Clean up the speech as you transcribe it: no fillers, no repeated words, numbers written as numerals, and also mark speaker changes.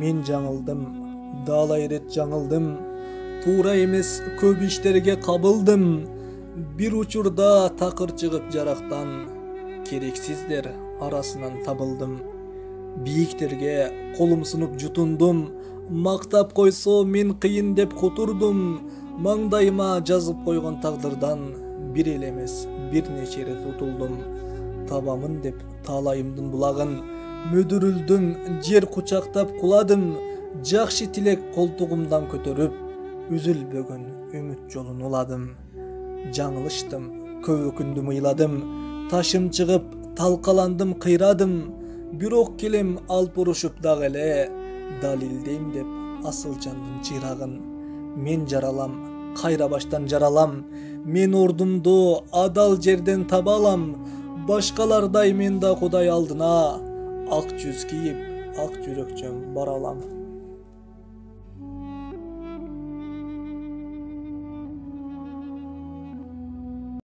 Speaker 1: Men жаңылдым, далай рет жаңылдым. Туура эмес көп иштерге кабылдым. Bir учурда такыр чыгып жарактан, керексиздер арасынан табылдым. Бийиктерге колум сунуп жутундум, мактап койсо мен кыйын деп кутурдум. Маңдайыма жазып койгон тагдырдан бир эле эмес, бир нече рет утулдум. Табамын деп таалайымдын булагын, мөдүрүлдүм, жер кучактап куладым. Жакшы тилек колтугумдан көтөрүп, үзүлбөгөн үмүт жолун уладым. Жаңылыштым, көп өкүндүм, ыйладым. Ташым чыгып, талкаландым, кыйрадым. Бирок келем алып урушуп дагы эле, далилдейм деп асыл жандын чыйрагын. Мен жаралам, кайра баштан жаралам. Мен ордумду адал жерден таба алам. Башкалардай мен да Кудай алдына ак жүз кийип, ак жүрөкчөн бара алам.